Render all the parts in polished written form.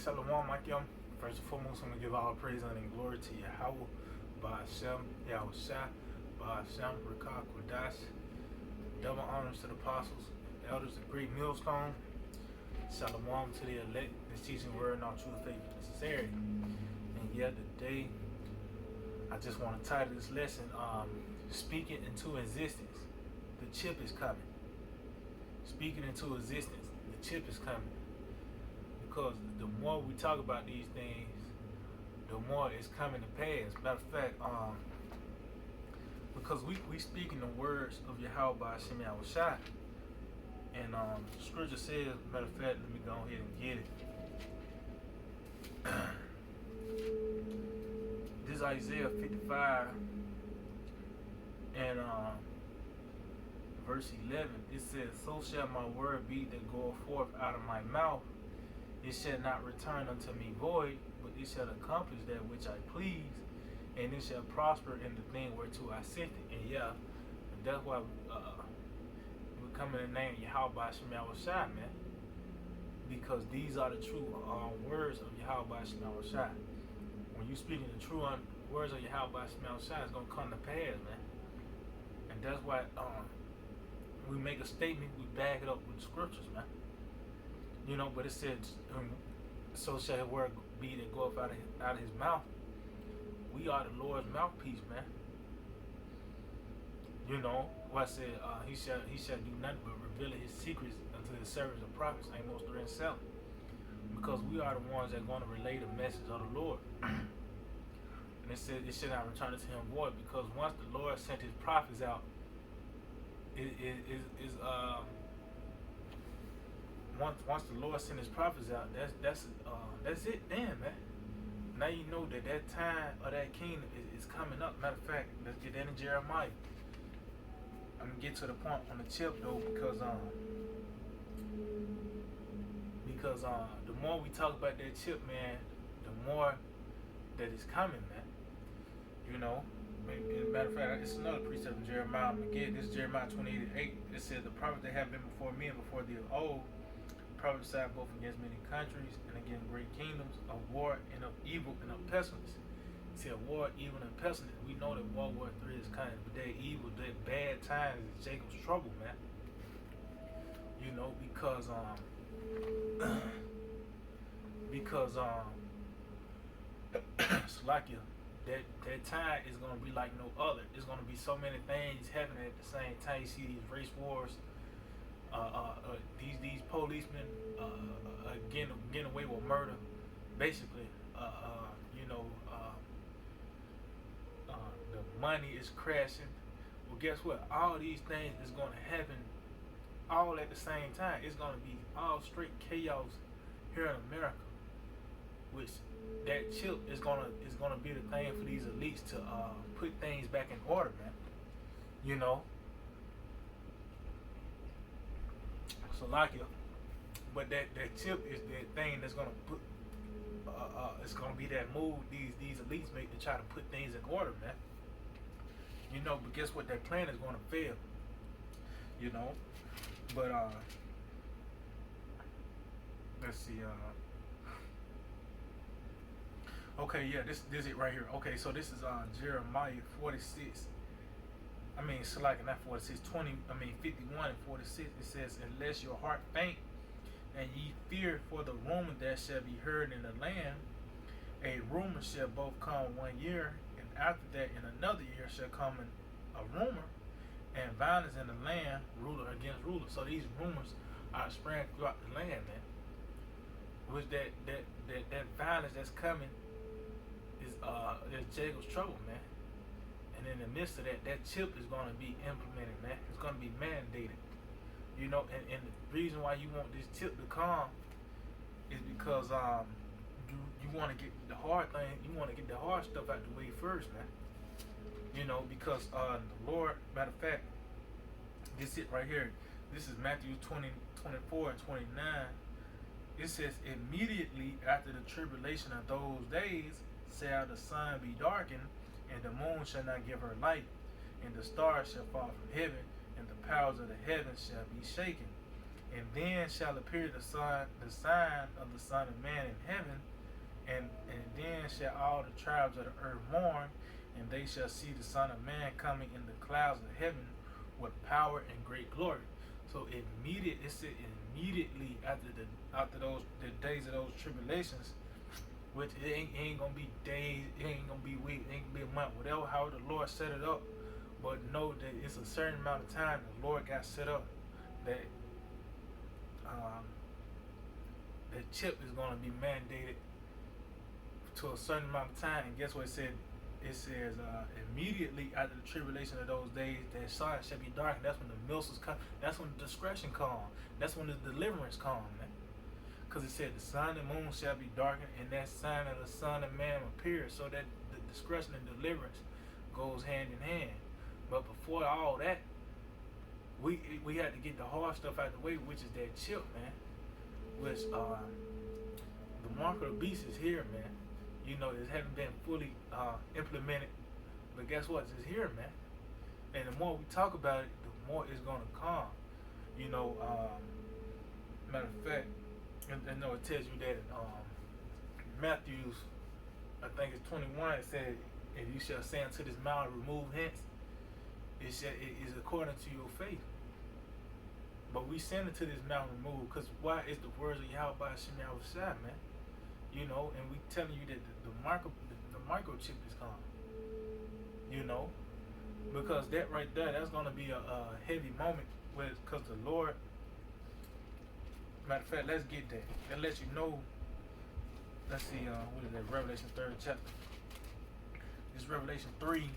Shalom, Makim. First and foremost, I'm going to give all praise and glory to Yahweh, Ba'ashem, Yahushua, Ba'ashem, Rakah, Kodash. Double honors to the apostles, the elders, the great millstone. Shalom to the elect, this teaching word, not true faith necessary. And yet today, I just want to title this lesson, Speaking into Existence. The chip is coming. Speaking into existence, the chip is coming. Because the more we talk about these things, the more it's coming to pass. Matter of fact, because we speaking the words of Yahweh by Hashem Yahushua. And scripture says, matter of fact, let me go ahead and get it. This is Isaiah 55 and verse 11. It says, "So shall my word be that goeth forth out of my mouth. It shall not return unto me void, but it shall accomplish that which I please, and it shall prosper in the thing whereto I sent it." And that's why we come in the name of Yahweh Shem Yahushua, man. Because these are the true words of Yahweh Shem Yahushua. When you speaking the true words of Yahweh Shem Yahushua, it's going to come to pass, man. And that's why we make a statement, we back it up with the scriptures, man. You know, but it says, "So shall his word be that goeth out of his mouth." We are the Lord's mouthpiece, man. You know, what I said, he shall do nothing but reveal his secrets unto his servants and prophets, Amos 3 and 7. Because we are the ones that are going to relay the message of the Lord. And it said it should not return to him void, because once the Lord sent his prophets out, once the Lord sent his prophets out, that's it then, man. Now you know that time of that kingdom is coming up. Matter of fact, let's get that in Jeremiah. I'm gonna get to the point on the chip though, because the more we talk about that chip, man, the more that it's coming, man. You know, matter of fact, it's another precept in Jeremiah. I'm gonna get this Jeremiah 28:8. It says, "The prophets that have been before me and before thee of old prophesied both against many countries and against great kingdoms, of war and of evil and of pestilence." It said war, evil, and pestilence. We know that World War III is coming, but that evil, that bad times is Jacob's trouble, man. You know, because Slovakia, that time is gonna be like no other. It's gonna be so many things happening at the same time. You see these race wars, these policemen getting away with murder, basically. You know, the money is crashing. Well, guess what? All these things is gonna happen all at the same time. It's gonna be all straight chaos here in America. Which that chip is gonna be the thing for these elites to put things back in order, man. You know. So like it, but that chip is that thing that's gonna put it's gonna be that move these elites make to try to put things in order, man. You know, but guess what? That plan is gonna fail. You know, but let's see. Okay, yeah, this is it right here. Okay, so this is Jeremiah 46. I mean, it's like not 46, 51 and 46. It says, "Unless your heart faint, and ye fear for the rumor that shall be heard in the land, a rumor shall both come 1 year, and after that in another year shall come a rumor, and violence in the land, ruler against ruler." So these rumors are spreading throughout the land, man. Which that violence that's coming is Jacob's trouble, man. And in the midst of that chip is going to be implemented, man. It's going to be mandated. You know, and the reason why you want this chip to come is because you want to get the hard thing, you want to get the hard stuff out the way first, man. You know, because the Lord, matter of fact, this it right here. This is Matthew 20:24 and 29. It says, "Immediately after the tribulation of those days shall the sun be darkened, and the moon shall not give her light, and the stars shall fall from heaven, and the powers of the heavens shall be shaken. And then shall appear the sign of the Son of Man in heaven, and then shall all the tribes of the earth mourn, and they shall see the Son of Man coming in the clouds of heaven with power and great glory. So it said immediately after the days of those tribulations, which it ain't gonna be days, it ain't gonna be weeks, it ain't gonna be a month, whatever, how the Lord set it up. But know that it's a certain amount of time the Lord got set up that the chip is gonna be mandated to a certain amount of time. And guess what it said? It says immediately after the tribulation of those days, that sun shall be darkened. That's when the missiles come. That's when the discretion comes. That's when the deliverance comes, man. Because it said the sun and moon shall be darkened, and that sign of the Son of Man appears. So that the discretion and deliverance goes hand in hand. But before all that, we had to get the hard stuff out of the way, which is that chip, man. Which the mark of the beast is here, man. You know, it hasn't been fully implemented, but guess what? It's here, man. And the more we talk about it, the more it's gonna come. You know, matter of fact, I know it tells you that Matthew's, I think it's 21. It said, "If you shall say unto this mountain, remove hence, it is according to your faith." But we send it to this mountain removed, because why? It's the words of Yahweh Shem Yahushua, man. You know, and we telling you that the microchip is coming. You know, because that right there, that's gonna be a heavy moment, because the Lord. Matter of fact, let's get that. That lets you know. Let's see, what is that? Revelation 3rd chapter. It's Revelation 3.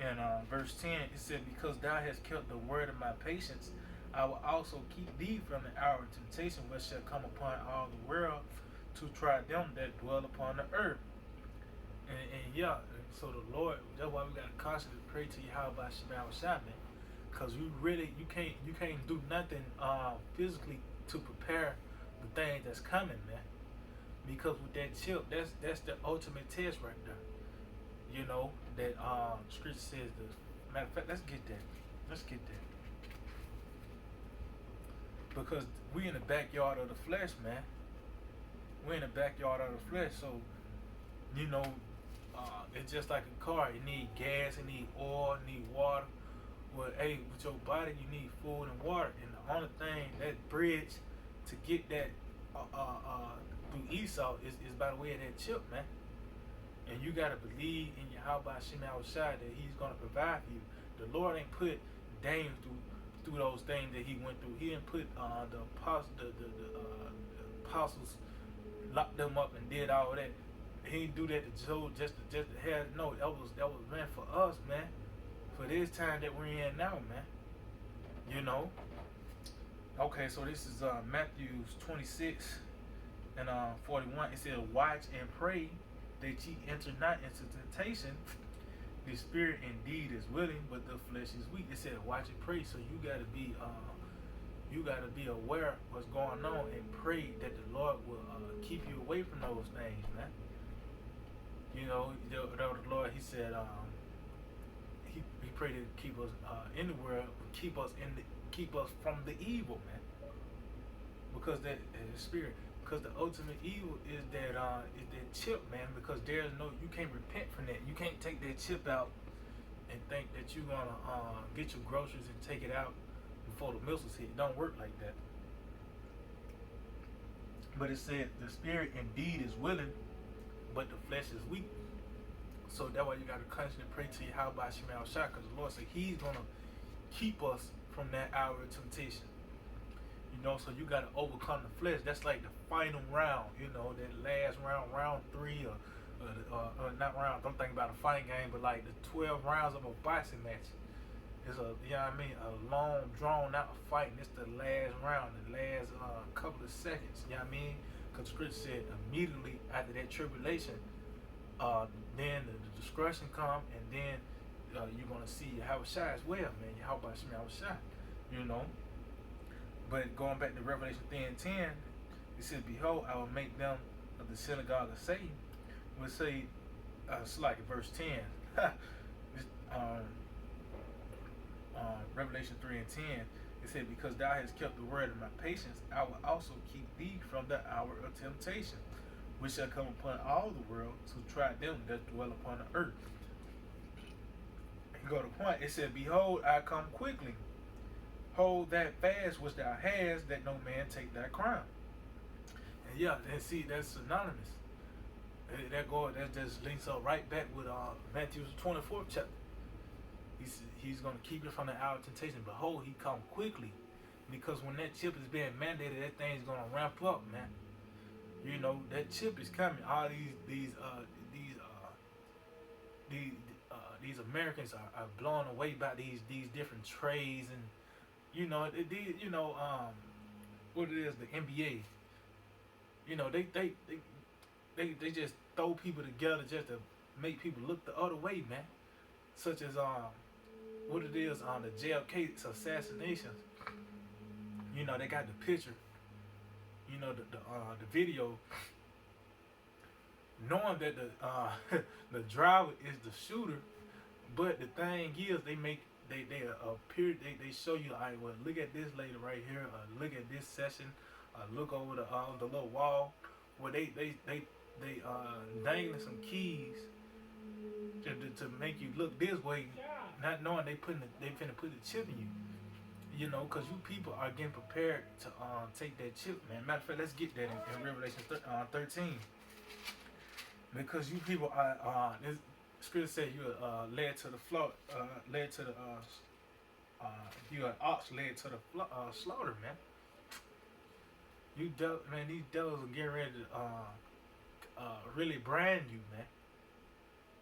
And verse 10, it said, "Because thou hast kept the word of my patience, I will also keep thee from the hour of temptation which shall come upon all the world to try them that dwell upon the earth." And yeah, so the Lord, that's why we gotta constantly pray to Yahweh Shema Shah, man. Because you can't do nothing physically to prepare the thing that's coming, man. Because with that chip, that's the ultimate test right there. You know, that scripture says this. Matter of fact, let's get that. Because we in the backyard of the flesh, man. We're in the backyard of the flesh, so you know, it's just like a car. It need gas, it need oil, it need water. Well, hey, with your body, you need food and water, and the only thing that bridge to get that through Esau is by the way of that chip, man. And you gotta believe in Yahweh Shem Yahushua that He's gonna provide for you. The Lord ain't put Daniel through those things that he went through. He didn't put the apostles locked them up and did all that. He didn't do that to Job just to have. No, that was meant for us, man. For this time that we're in now, man. You know. Okay, so this is Matthew 26 and 41. It says, "Watch and pray that ye enter not into temptation. The spirit indeed is willing, but the flesh is weak." It said, "Watch and pray." So you gotta be aware of what's going on and pray that the Lord will keep you away from those things, man. You know, the Lord, He said, He prayed to keep us in the world, keep us from the evil, man. Because that spirit. Because the ultimate evil is that chip, man. Because you can't repent from that. You can't take that chip out and think that you're gonna get your groceries and take it out before the missiles hit. It don't work like that. But it said the spirit indeed is willing, but the flesh is weak. So that's why you gotta constantly pray to Yahweh Shem Yahushua, because the Lord said He's gonna keep us from that hour of temptation. You know, so you got to overcome the flesh. That's like the final round, you know, that last round 3, or not round. I'm thinking about a fighting game, but like the 12 rounds of a boxing match. It's a long, drawn out fight, and it's the last round, the last couple of seconds, you know what I mean? Because Scripture said immediately after that tribulation, then the discretion come, and then you're going to see Yahushua as well, man. Yahweh Shem Yahushua, you know. But going back to Revelation 3 and 10, it says, "Behold, I will make them of the synagogue of Satan." We'll say, it's like verse 10. Revelation 3 and 10, It said, because thou hast kept the word of my patience, I will also keep thee from the hour of temptation, which shall come upon all the world to try them that dwell upon the earth. And go to the point. It said, behold, I come quickly. Hold that fast which thou hast, that no man take thy crown. And yeah, and see, that's synonymous. That just links up right back with Matthew 24th chapter. He's going to keep it from the hour of temptation. Behold, he come quickly. Because when that chip is being mandated, that thing's going to ramp up, man. You know, that chip is coming. All these Americans are blown away by these different trades, and what it is, the NBA. You know, they just throw people together just to make people look the other way, man. Such as what it is on the JFK assassinations. You know, they got the picture. You know, the video, knowing that the the driver is the shooter, but the thing is, they show you, all right, well, look at this lady right here, look at this session, look over the little wall where they dangling some keys to make you look this way, not knowing they finna put the chip in you. You know, because you people are getting prepared to take that chip, man. Matter of fact, let's get that in Revelation 13. Because you people are, this scripture said you are led to the floor, led to the, you are ox led to the slaughter, man. Man, these devils are getting ready to really brand you, man.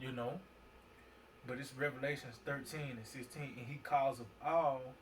You know? But it's Revelations 13 and 16, and he calls of all,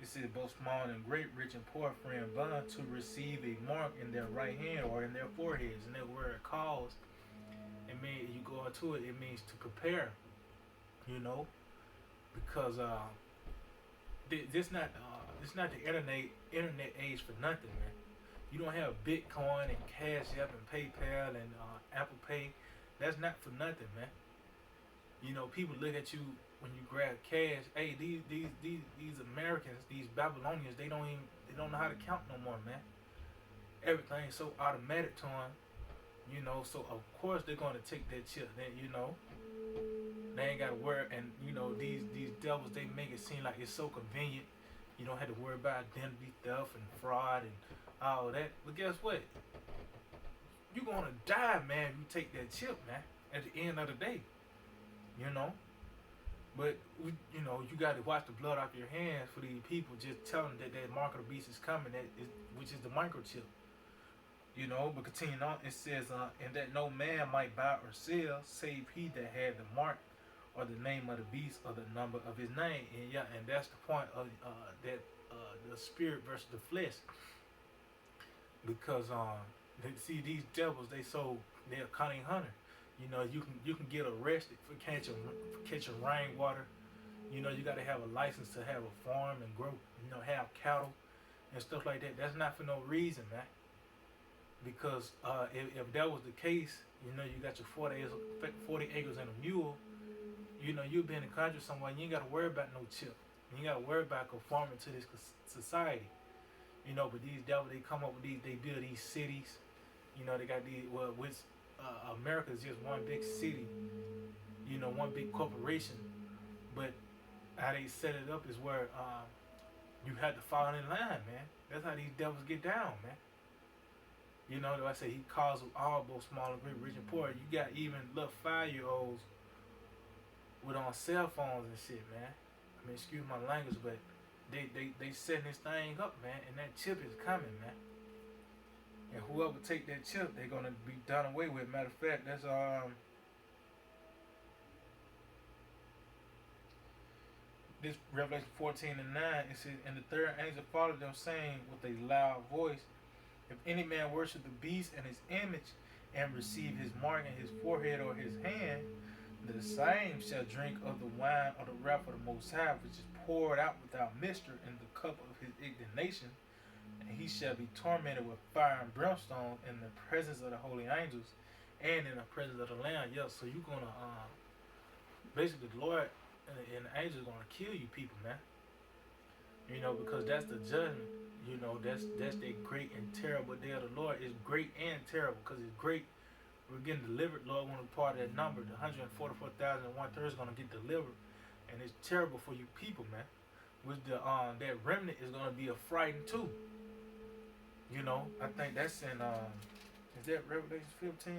it says, both small and great, rich and poor, free and bond, to receive a mark in their right hand or in their foreheads. And that word calls, it means, you go into it, it means to prepare, you know, because it's not the internet age for nothing, man. You don't have Bitcoin and Cash App and PayPal and Apple Pay. That's not for nothing, man. You know, people look at you when you grab cash. Hey, these Americans, these Babylonians, they don't know how to count no more, man. Everything's so automatic to them, you know. So of course they're gonna take that chip. Then you know, they ain't gotta worry. And you know, these devils, they make it seem like it's so convenient. You don't have to worry about identity theft and fraud and all that. But guess what? You're gonna die, man. If you take that chip, man. At the end of the day, you know. But you know, you got to watch the blood off your hands for these people. Just tell them that mark of the beast is coming, which is the microchip. You know, but continuing on, it says, and that no man might buy or sell, save he that had the mark or the name of the beast or the number of his name. And yeah, and that's the point of that the spirit versus the flesh. Because see, these devils, they're a cunning hunter. You know, you can get arrested for catching rainwater. You know, you got to have a license to have a farm and grow, you know, have cattle and stuff like that. That's not for no reason, man. Because if that was the case, you know, you got your 40 acres and a mule, you know, you'll be in the country somewhere, you ain't got to worry about no chip. You ain't got to worry about conforming to this society. You know, but these devils, they come up with they build these cities. You know, they got these, America is just one big city, you know, one big corporation. But how they set it up is where you had to fall in line, man. That's how these devils get down, man. You know, like I say, he calls them all, both small and great, rich and poor. You got even little 5-year-olds with on cell phones and shit, man. I mean, excuse my language, but they setting this thing up, man, and that chip is coming, man. And whoever take that chip, they're gonna be done away with. Matter of fact, that's this Revelation 14 and 9. It says, and the third angel followed them, saying with a loud voice, if any man worship the beast and his image, and receive his mark in his forehead or his hand, the same shall drink of the wine of the wrath of the Most High, which is poured out without mixture in the cup of his indignation. And he shall be tormented with fire and brimstone in the presence of the holy angels and in the presence of the Lamb. Yeah, so you're gonna basically the Lord and the angels are gonna kill you people, man. You know, because that's the judgment. You know, that's the great and terrible day of the Lord. It's great and terrible because it's great. We're getting delivered. Lord, one part of that number, the 144,001 is gonna get delivered, and it's terrible for you people, man. With the that remnant is gonna be a frightened too. You know, I think that's in is that Revelation 15?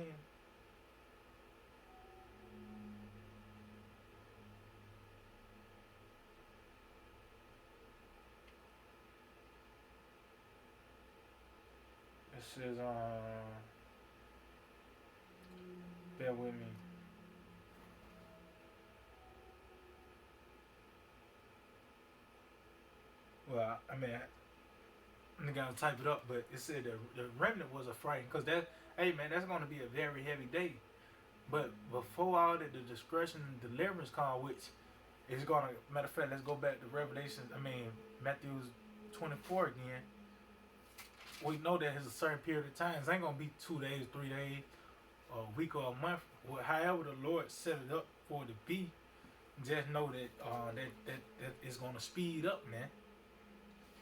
It says bear with me. Well, I mean, I gotta type it up, but it said the remnant was a frightened because that, hey man, that's gonna be a very heavy day. But before all that, the discretion and deliverance call, which is gonna, matter of fact, let's go back to Revelation. I mean, Matthew's 24 again. We know that there's a certain period of time. It ain't gonna be 2 days, 3 days, a week or a month. However the Lord set it up for it to be, just know that that it's gonna speed up, man.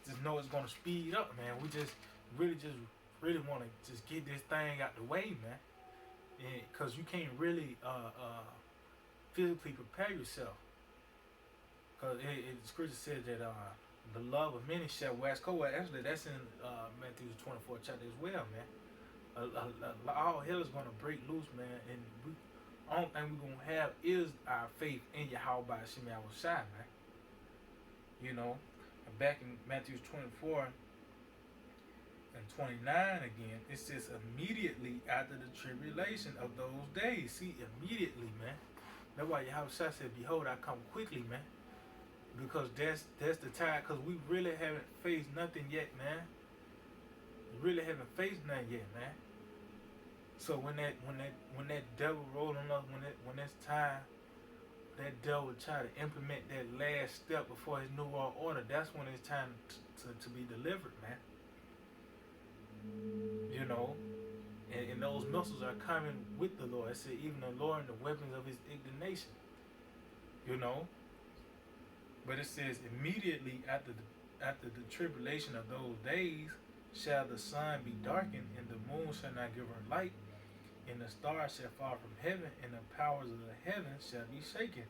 Just know it's gonna speed up, man. We just really want to just get this thing out the way, man. Because you can't really physically prepare yourself. Because the scripture says that the love of many shall wax cold. Actually, that's in Matthew 24 chapter as well, man. All hell is going to break loose, man. And only thing we're going to have is our faith in Yahweh Shem Shai, man. You know, back in Matthew 24 and 29 again, it says immediately after the tribulation of those days. See, immediately, man. That's why Yahweh Shai said, behold, I come quickly, man. Because that's the time, because we really haven't faced nothing yet, man. We really haven't faced nothing yet, man. So when that devil rolling up, when it's time, that devil try to implement that last step before his new world order, that's when it's time to be delivered, man. You know, and those missiles are coming with the Lord. It said even the Lord and the weapons of his indignation. You know. But it says immediately after the tribulation of those days shall the sun be darkened, and the moon shall not give her light, and the stars shall fall from heaven, and the powers of the heavens shall be shaken.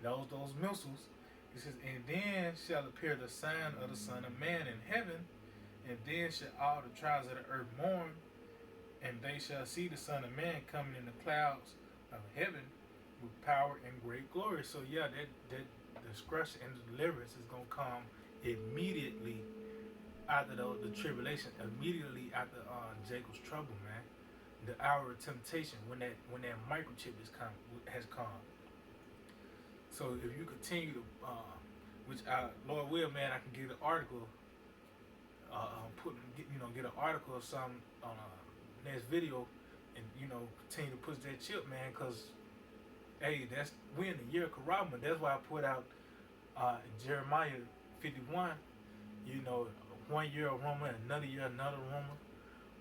Those missiles. It says, and then shall appear the sign of the Son of Man in heaven, and then shall all the tribes of the earth mourn, and they shall see the Son of Man coming in the clouds of heaven with power and great glory. So yeah, that discretion and deliverance is gonna come immediately after the tribulation, immediately after Jacob's trouble, man. The hour of temptation, when that microchip has come. So if you continue to, which Lord will, man, I can get an article, get an article or something on next video, and continue to push that chip, man, because hey, we're in the year of Karabma. That's why I put out Jeremiah 51. 1 year of Roma, another year another Roma.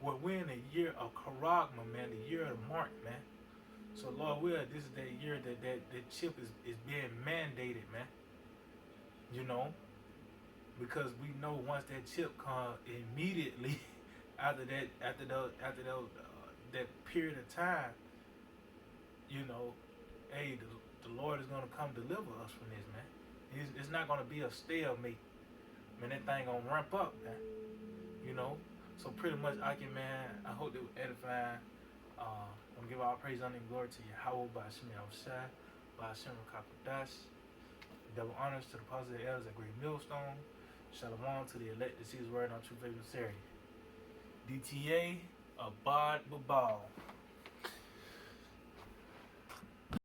Well, we're in the year of Karagma, man, the year of the mark, man. So Lord will, this is that year that chip is being mandated, man. Because we know once that chip comes, immediately after that period of time, hey, the Lord is gonna come deliver us from this, man. It's not gonna be a stalemate, man. That thing gonna ramp up, man. So pretty much, I hope they were edifying. I'm gonna give all praise, honor, and glory to Yahweh by Shem Shai, by Shem Kakodash. Double honors to the positive elders at Great Millstone. Shalom to the elect to see his word on true faith and sincerity. DTA, Abad Babal.